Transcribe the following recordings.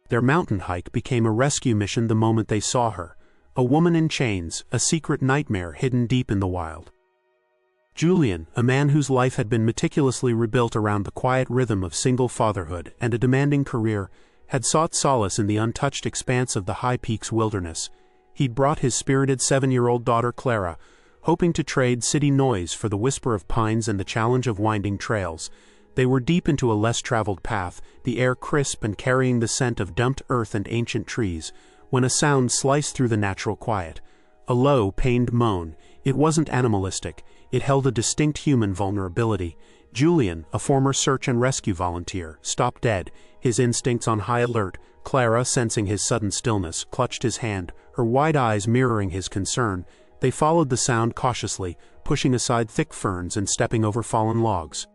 Their mountain hike became a rescue mission the moment they saw her. A woman in chains, a secret nightmare hidden deep in the wild. Julian, a man whose life had been meticulously rebuilt around the quiet rhythm of single fatherhood and a demanding career, had sought solace in the untouched expanse of the High Peaks wilderness. He'd brought his spirited 7-year-old daughter Clara, hoping to trade city noise for the whisper of pines and the challenge of winding trails. They were deep into a less-traveled path, the air crisp and carrying the scent of dumped earth and ancient trees, when a sound sliced through the natural quiet. A low, pained moan. It wasn't animalistic. It held a distinct human vulnerability. Julian, a former search and rescue volunteer, stopped dead, his instincts on high alert. Clara, sensing his sudden stillness, clutched his hand, her wide eyes mirroring his concern. They followed the sound cautiously, pushing aside thick ferns and stepping over fallen logs.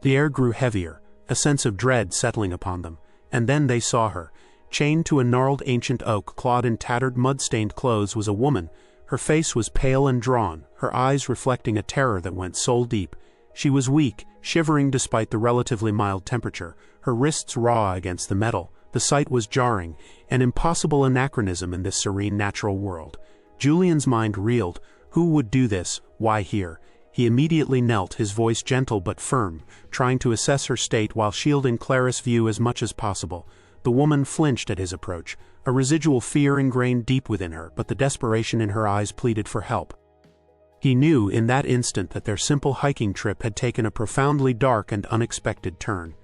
The air grew heavier, a sense of dread settling upon them, and then they saw her. Chained to a gnarled ancient oak, clad in tattered mud-stained clothes, was a woman. Her face was pale and drawn, her eyes reflecting a terror that went soul-deep. She was weak, shivering despite the relatively mild temperature, her wrists raw against the metal. The sight was jarring, an impossible anachronism in this serene natural world. Julian's mind reeled. Who would do this? Why here? He immediately knelt, his voice gentle but firm, trying to assess her state while shielding Clara's view as much as possible. The woman flinched at his approach, a residual fear ingrained deep within her, but the desperation in her eyes pleaded for help. He knew in that instant that their simple hiking trip had taken a profoundly dark and unexpected turn.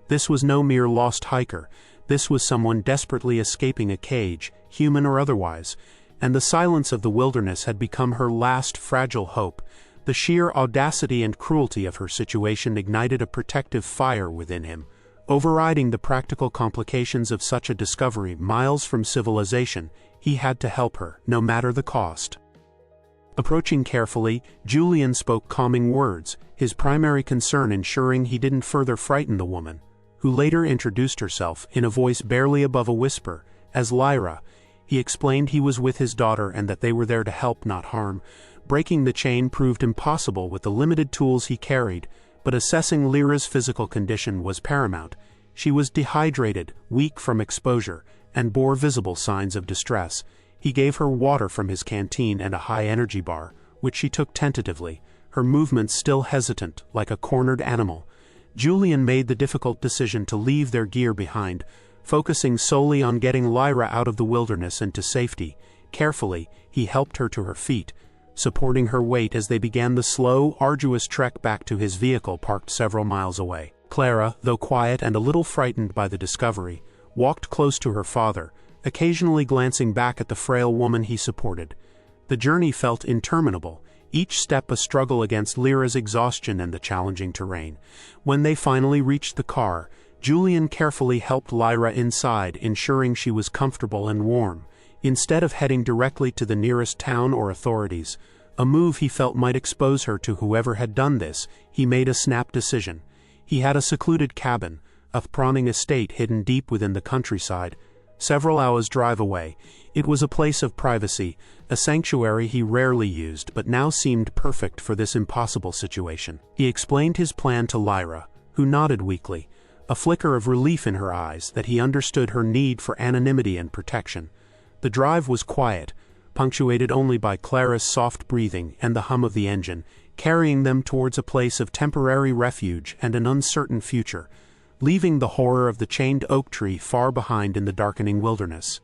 This was no mere lost hiker. This was someone desperately escaping a cage, human or otherwise, and the silence of the wilderness had become her last fragile hope. The sheer audacity and cruelty of her situation ignited a protective fire within him, overriding the practical complications of such a discovery. Miles from civilization, he had to help her, no matter the cost. Approaching carefully, Julian spoke calming words, his primary concern ensuring he didn't further frighten the woman, who later introduced herself, in a voice barely above a whisper, as Lyra. He explained he was with his daughter and that they were there to help, not harm. Breaking the chain proved impossible with the limited tools he carried, but assessing Lyra's physical condition was paramount. She was dehydrated, weak from exposure, and bore visible signs of distress. He gave her water from his canteen and a high-energy bar, which she took tentatively, her movements still hesitant, like a cornered animal. Julian made the difficult decision to leave their gear behind, focusing solely on getting Lyra out of the wilderness and to safety. Carefully, he helped her to her feet, supporting her weight as they began the slow, arduous trek back to his vehicle parked several miles away. Clara, though quiet and a little frightened by the discovery, walked close to her father, occasionally glancing back at the frail woman he supported. The journey felt interminable, each step a struggle against Lyra's exhaustion and the challenging terrain. When they finally reached the car, Julian carefully helped Lyra inside, ensuring she was comfortable and warm. Instead of heading directly to the nearest town or authorities, a move he felt might expose her to whoever had done this, he made a snap decision. He had a secluded cabin, a sprawling estate hidden deep within the countryside, several hours' drive away. It was a place of privacy, a sanctuary he rarely used but now seemed perfect for this impossible situation. He explained his plan to Lyra, who nodded weakly, a flicker of relief in her eyes that he understood her need for anonymity and protection. The drive was quiet, punctuated only by Clara's soft breathing and the hum of the engine, carrying them towards a place of temporary refuge and an uncertain future, leaving the horror of the chained oak tree far behind in the darkening wilderness.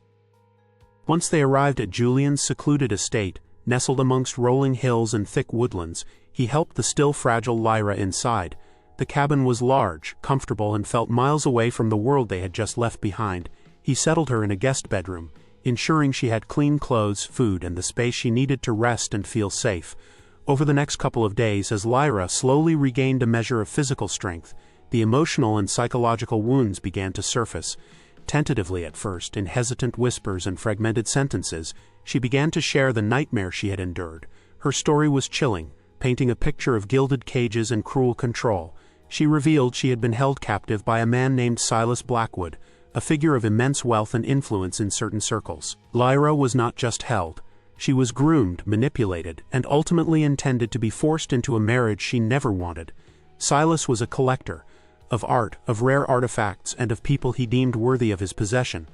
Once they arrived at Julian's secluded estate, nestled amongst rolling hills and thick woodlands, he helped the still fragile Lyra inside. The cabin was large, comfortable, and felt miles away from the world they had just left behind. He settled her in a guest bedroom, ensuring she had clean clothes, food, and the space she needed to rest and feel safe. Over the next couple of days, as Lyra slowly regained a measure of physical strength, the emotional and psychological wounds began to surface. Tentatively at first, in hesitant whispers and fragmented sentences, she began to share the nightmare she had endured. Her story was chilling, painting a picture of gilded cages and cruel control. She revealed she had been held captive by a man named Silas Blackwood, a figure of immense wealth and influence in certain circles. Lyra was not just held. She was groomed, manipulated, and ultimately intended to be forced into a marriage she never wanted. Silas was a collector, of art, of rare artifacts, and of people he deemed worthy of his possession.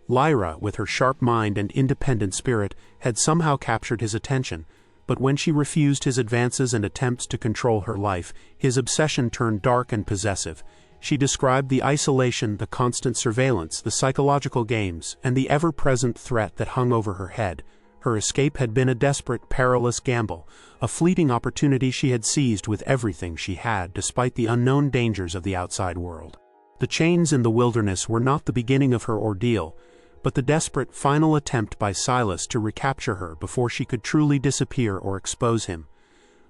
Lyra, with her sharp mind and independent spirit, had somehow captured his attention, but when she refused his advances and attempts to control her life, his obsession turned dark and possessive. She described the isolation, the constant surveillance, the psychological games, and the ever-present threat that hung over her head. Her escape had been a desperate, perilous gamble, a fleeting opportunity she had seized with everything she had, despite the unknown dangers of the outside world. The chains in the wilderness were not the beginning of her ordeal, but the desperate, final attempt by Silas to recapture her before she could truly disappear or expose him.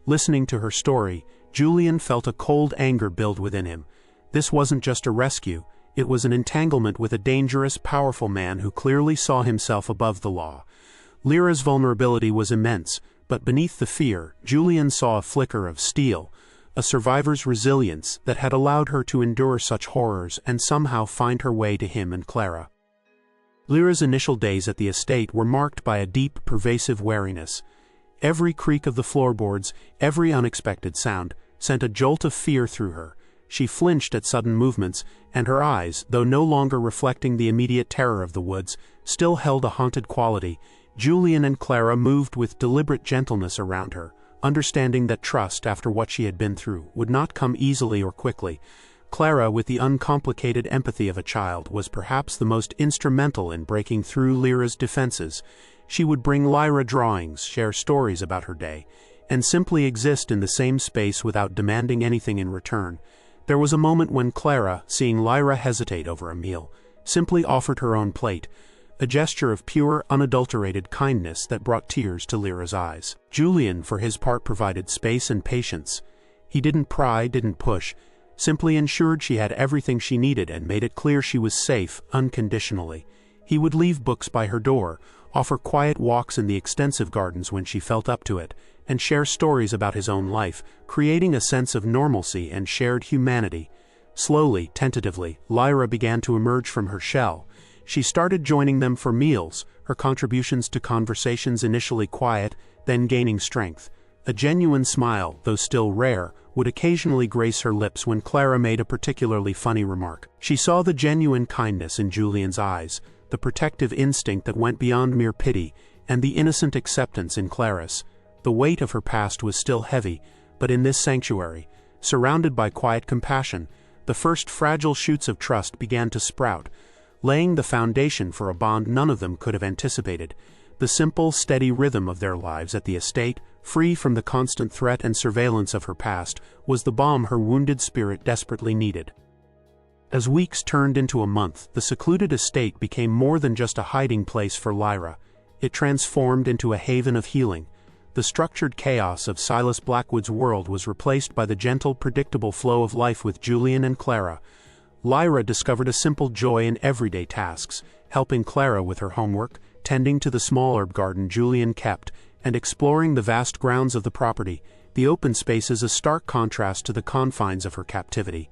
Listening to her story, Julian felt a cold anger build within him. This wasn't just a rescue, it was an entanglement with a dangerous, powerful man who clearly saw himself above the law. Lyra's vulnerability was immense, but beneath the fear, Julian saw a flicker of steel, a survivor's resilience that had allowed her to endure such horrors and somehow find her way to him and Clara. Lyra's initial days at the estate were marked by a deep, pervasive wariness. Every creak of the floorboards, every unexpected sound, sent a jolt of fear through her. She flinched at sudden movements, and her eyes, though no longer reflecting the immediate terror of the woods, still held a haunted quality. Julian and Clara moved with deliberate gentleness around her, understanding that trust, after what she had been through, would not come easily or quickly. Clara, with the uncomplicated empathy of a child, was perhaps the most instrumental in breaking through Lyra's defenses. She would bring Lyra drawings, share stories about her day, and simply exist in the same space without demanding anything in return. There was a moment when Clara, seeing Lyra hesitate over a meal, simply offered her own plate, a gesture of pure, unadulterated kindness that brought tears to Lyra's eyes. Julian, for his part, provided space and patience. He didn't pry, didn't push, simply ensured she had everything she needed and made it clear she was safe, unconditionally. He would leave books by her door, offer quiet walks in the extensive gardens when she felt up to it, and share stories about his own life, creating a sense of normalcy and shared humanity. Slowly, tentatively, Lyra began to emerge from her shell. She started joining them for meals, her contributions to conversations initially quiet, then gaining strength. A genuine smile, though still rare, would occasionally grace her lips when Clara made a particularly funny remark. She saw the genuine kindness in Julian's eyes, the protective instinct that went beyond mere pity, and the innocent acceptance in Clara's. The weight of her past was still heavy, but in this sanctuary, surrounded by quiet compassion, the first fragile shoots of trust began to sprout, laying the foundation for a bond none of them could have anticipated. The simple, steady rhythm of their lives at the estate, free from the constant threat and surveillance of her past, was the balm her wounded spirit desperately needed. As weeks turned into a month, the secluded estate became more than just a hiding place for Lyra. It transformed into a haven of healing. The structured chaos of Silas Blackwood's world was replaced by the gentle, predictable flow of life with Julian and Clara. Lyra discovered a simple joy in everyday tasks, helping Clara with her homework, tending to the small herb garden Julian kept, and exploring the vast grounds of the property, the open spaces a stark contrast to the confines of her captivity.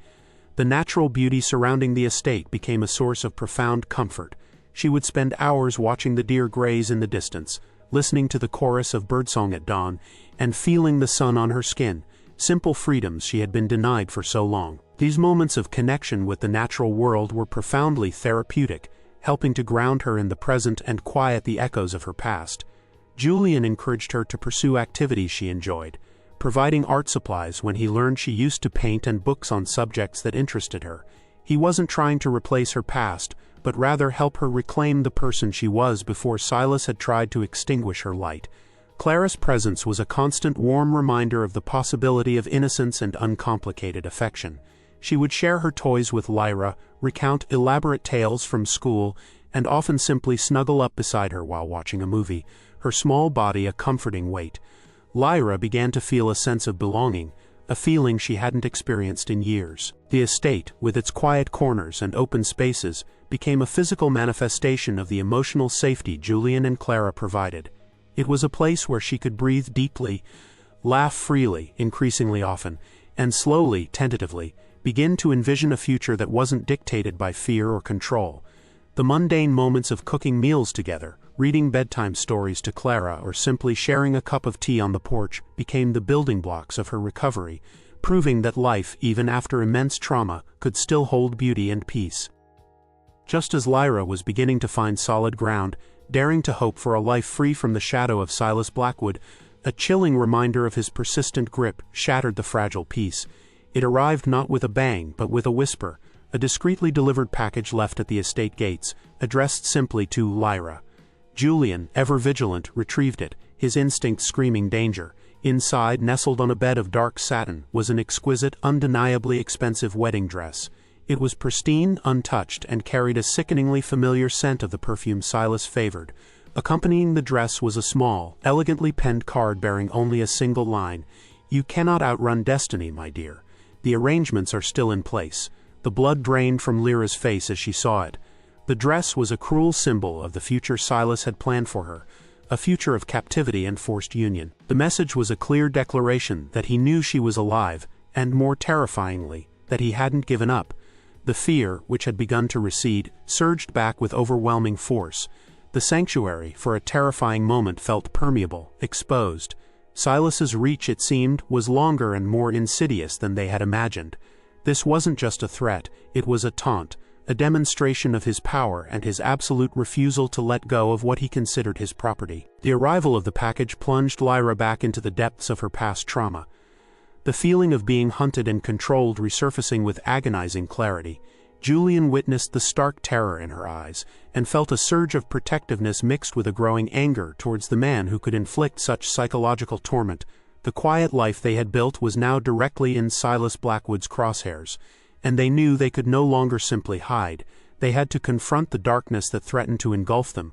The natural beauty surrounding the estate became a source of profound comfort. She would spend hours watching the deer graze in the distance, listening to the chorus of birdsong at dawn, and feeling the sun on her skin, simple freedoms she had been denied for so long. These moments of connection with the natural world were profoundly therapeutic, helping to ground her in the present and quiet the echoes of her past. Julian encouraged her to pursue activities she enjoyed, providing art supplies when he learned she used to paint and books on subjects that interested her. He wasn't trying to replace her past, but rather help her reclaim the person she was before Silas had tried to extinguish her light. Clara's presence was a constant warm reminder of the possibility of innocence and uncomplicated affection. She would share her toys with Lyra, recount elaborate tales from school, and often simply snuggle up beside her while watching a movie, her small body a comforting weight. Lyra began to feel a sense of belonging, a feeling she hadn't experienced in years. The estate, with its quiet corners and open spaces, became a physical manifestation of the emotional safety Julian and Clara provided. It was a place where she could breathe deeply, laugh freely, increasingly often, and slowly, tentatively, begin to envision a future that wasn't dictated by fear or control. The mundane moments of cooking meals together, reading bedtime stories to Clara, or simply sharing a cup of tea on the porch became the building blocks of her recovery, proving that life, even after immense trauma, could still hold beauty and peace. Just as Lyra was beginning to find solid ground, daring to hope for a life free from the shadow of Silas Blackwood, a chilling reminder of his persistent grip shattered the fragile peace. It arrived not with a bang, but with a whisper, a discreetly delivered package left at the estate gates, addressed simply to Lyra. Julian, ever vigilant, retrieved it, his instinct screaming danger. Inside, nestled on a bed of dark satin, was an exquisite, undeniably expensive wedding dress. It was pristine, untouched, and carried a sickeningly familiar scent of the perfume Silas favored. Accompanying the dress was a small, elegantly penned card bearing only a single line: "You cannot outrun destiny, my dear." The arrangements are still in place. The blood drained from Lyra's face as she saw it. The dress was a cruel symbol of the future Silas had planned for her, a future of captivity and forced union. The message was a clear declaration that he knew she was alive, and more terrifyingly, that he hadn't given up. The fear, which had begun to recede, surged back with overwhelming force. The sanctuary, for a terrifying moment, felt permeable, exposed. Silas's reach, it seemed, was longer and more insidious than they had imagined. This wasn't just a threat, it was a taunt, a demonstration of his power and his absolute refusal to let go of what he considered his property. The arrival of the package plunged Lyra back into the depths of her past trauma. The feeling of being hunted and controlled resurfacing with agonizing clarity, Julian witnessed the stark terror in her eyes, and felt a surge of protectiveness mixed with a growing anger towards the man who could inflict such psychological torment. The quiet life they had built was now directly in Silas Blackwood's crosshairs, and they knew they could no longer simply hide. They had to confront the darkness that threatened to engulf them.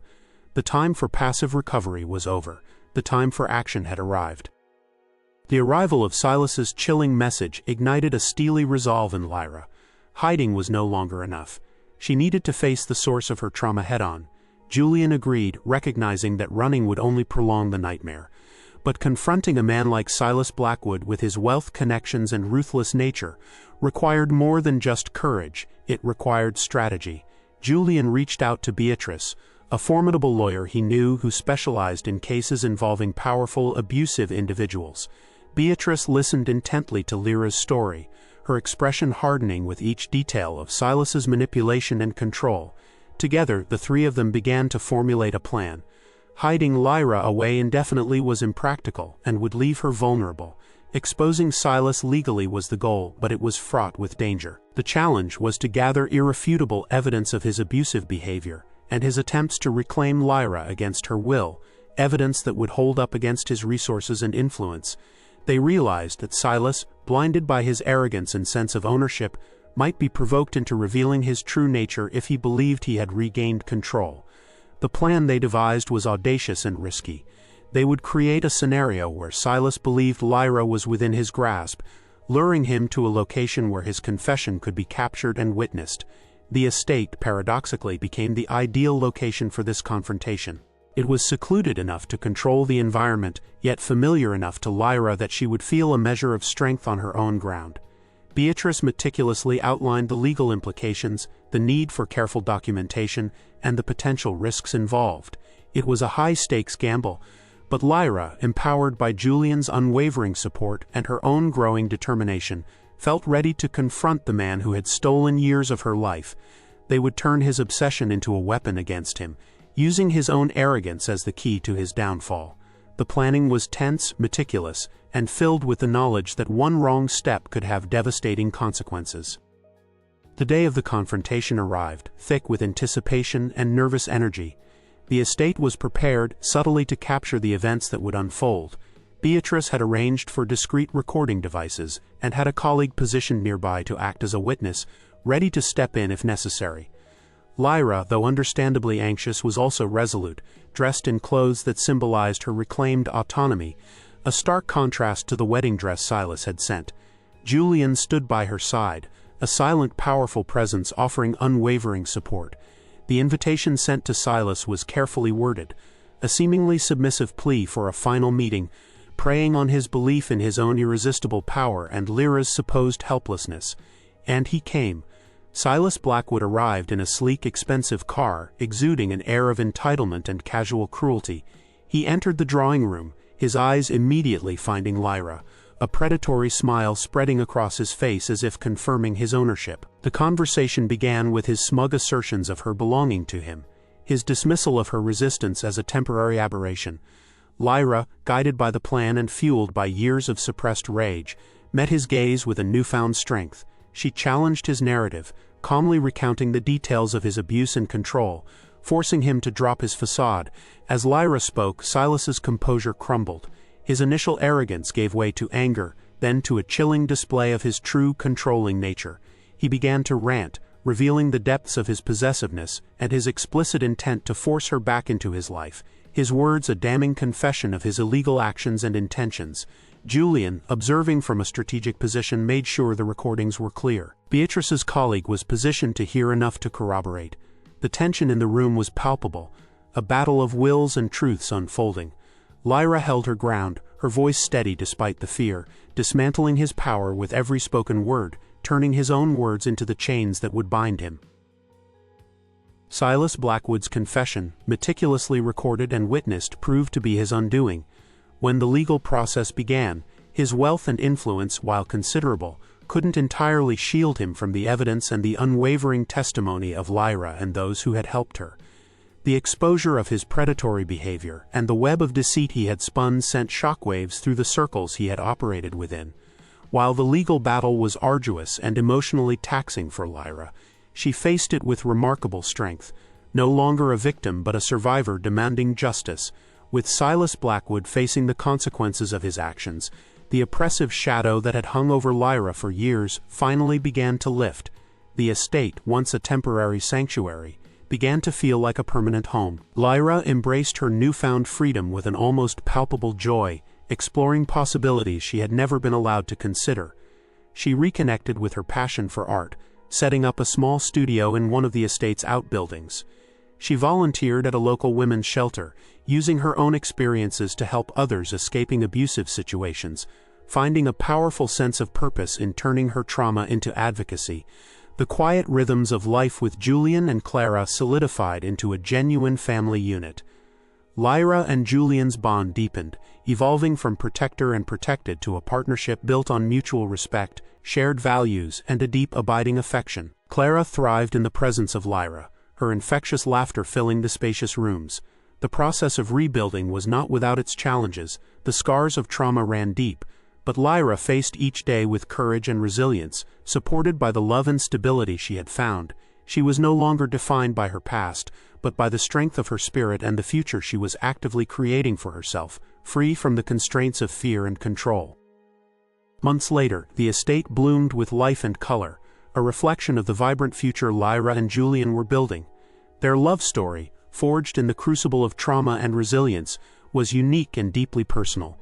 The time for passive recovery was over. The time for action had arrived. The arrival of Silas's chilling message ignited a steely resolve in Lyra. Hiding was no longer enough. She needed to face the source of her trauma head-on. Julian agreed, recognizing that running would only prolong the nightmare. But confronting a man like Silas Blackwood with his wealth, connections, and ruthless nature required more than just courage. It required strategy. Julian reached out to Beatrice, a formidable lawyer he knew who specialized in cases involving powerful, abusive individuals. Beatrice listened intently to Lyra's story, her expression hardening with each detail of Silas's manipulation and control. Together, the three of them began to formulate a plan. Hiding Lyra away indefinitely was impractical and would leave her vulnerable. Exposing Silas legally was the goal, but it was fraught with danger. The challenge was to gather irrefutable evidence of his abusive behavior and his attempts to reclaim Lyra against her will, evidence that would hold up against his resources and influence. They realized that Silas, blinded by his arrogance and sense of ownership, might be provoked into revealing his true nature if he believed he had regained control. The plan they devised was audacious and risky. They would create a scenario where Silas believed Lyra was within his grasp, luring him to a location where his confession could be captured and witnessed. The estate, paradoxically, became the ideal location for this confrontation. It was secluded enough to control the environment, yet familiar enough to Lyra that she would feel a measure of strength on her own ground. Beatrice meticulously outlined the legal implications, the need for careful documentation, and the potential risks involved. It was a high-stakes gamble, but Lyra, empowered by Julian's unwavering support and her own growing determination, felt ready to confront the man who had stolen years of her life. They would turn his obsession into a weapon against him, using his own arrogance as the key to his downfall. The planning was tense, meticulous, and filled with the knowledge that one wrong step could have devastating consequences. The day of the confrontation arrived, thick with anticipation and nervous energy. The estate was prepared subtly to capture the events that would unfold. Beatrice had arranged for discreet recording devices and had a colleague positioned nearby to act as a witness, ready to step in if necessary. Lyra, though understandably anxious, was also resolute, dressed in clothes that symbolized her reclaimed autonomy, a stark contrast to the wedding dress Silas had sent. Julian stood by her side, a silent, powerful presence offering unwavering support. The invitation sent to Silas was carefully worded, a seemingly submissive plea for a final meeting, preying on his belief in his own irresistible power and Lyra's supposed helplessness. And he came. Silas Blackwood arrived in a sleek, expensive car, exuding an air of entitlement and casual cruelty. He entered the drawing room, his eyes immediately finding Lyra, a predatory smile spreading across his face as if confirming his ownership. The conversation began with his smug assertions of her belonging to him, his dismissal of her resistance as a temporary aberration. Lyra, guided by the plan and fueled by years of suppressed rage, met his gaze with a newfound strength. She challenged his narrative, calmly recounting the details of his abuse and control, forcing him to drop his facade. As Lyra spoke, Silas's composure crumbled. His initial arrogance gave way to anger, then to a chilling display of his true controlling nature. He began to rant, revealing the depths of his possessiveness and his explicit intent to force her back into his life, his words a damning confession of his illegal actions and intentions. Julian, observing from a strategic position, made sure the recordings were clear. Beatrice's colleague was positioned to hear enough to corroborate. The tension in the room was palpable, a battle of wills and truths unfolding. Lyra held her ground, her voice steady despite the fear, dismantling his power with every spoken word, turning his own words into the chains that would bind him. Silas Blackwood's confession, meticulously recorded and witnessed, proved to be his undoing. When the legal process began, his wealth and influence, while considerable, couldn't entirely shield him from the evidence and the unwavering testimony of Lyra and those who had helped her. The exposure of his predatory behavior and the web of deceit he had spun sent shockwaves through the circles he had operated within. While the legal battle was arduous and emotionally taxing for Lyra, she faced it with remarkable strength, no longer a victim but a survivor demanding justice. With Silas Blackwood facing the consequences of his actions, the oppressive shadow that had hung over Lyra for years finally began to lift. The estate, once a temporary sanctuary, began to feel like a permanent home. Lyra embraced her newfound freedom with an almost palpable joy, exploring possibilities she had never been allowed to consider. She reconnected with her passion for art, setting up a small studio in one of the estate's outbuildings. She volunteered at a local women's shelter, using her own experiences to help others escaping abusive situations, finding a powerful sense of purpose in turning her trauma into advocacy. The quiet rhythms of life with Julian and Clara solidified into a genuine family unit. Lyra and Julian's bond deepened, evolving from protector and protected to a partnership built on mutual respect, shared values, and a deep abiding affection. Clara thrived in the presence of Lyra, her infectious laughter filling the spacious rooms. The process of rebuilding was not without its challenges. The scars of trauma ran deep, but Lyra faced each day with courage and resilience, supported by the love and stability she had found. She was no longer defined by her past, but by the strength of her spirit and the future she was actively creating for herself, free from the constraints of fear and control. Months later, the estate bloomed with life and color, a reflection of the vibrant future Lyra and Julian were building. Their love story, forged in the crucible of trauma and resilience, was unique and deeply personal.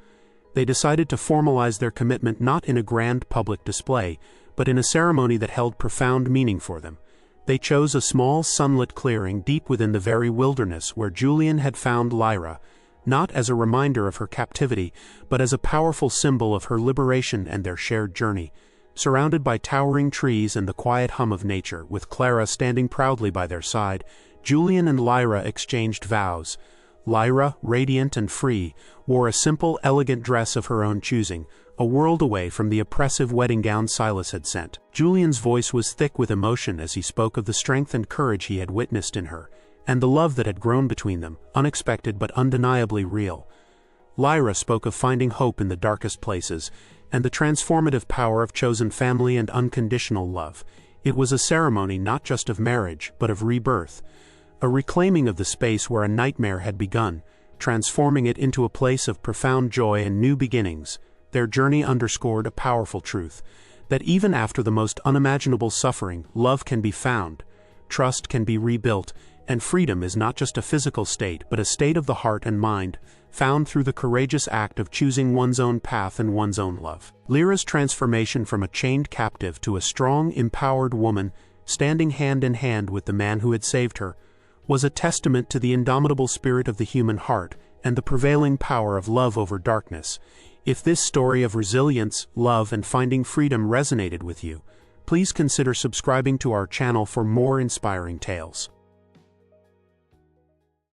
They decided to formalize their commitment not in a grand public display, but in a ceremony that held profound meaning for them. They chose a small sunlit clearing deep within the very wilderness where Julian had found Lyra, not as a reminder of her captivity, but as a powerful symbol of her liberation and their shared journey. Surrounded by towering trees and the quiet hum of nature, with Clara standing proudly by their side, Julian and Lyra exchanged vows. Lyra, radiant and free, wore a simple, elegant dress of her own choosing, a world away from the oppressive wedding gown Silas had sent. Julian's voice was thick with emotion as he spoke of the strength and courage he had witnessed in her, and the love that had grown between them, unexpected but undeniably real. Lyra spoke of finding hope in the darkest places, and the transformative power of chosen family and unconditional love. It was a ceremony not just of marriage, but of rebirth, a reclaiming of the space where a nightmare had begun, transforming it into a place of profound joy and new beginnings. Their journey underscored a powerful truth, that even after the most unimaginable suffering, love can be found, trust can be rebuilt, and freedom is not just a physical state but a state of the heart and mind, found through the courageous act of choosing one's own path and one's own love. Lyra's transformation from a chained captive to a strong, empowered woman, standing hand in hand with the man who had saved her, was a testament to the indomitable spirit of the human heart and the prevailing power of love over darkness. If this story of resilience, love, and finding freedom resonated with you, please consider subscribing to our channel for more inspiring tales.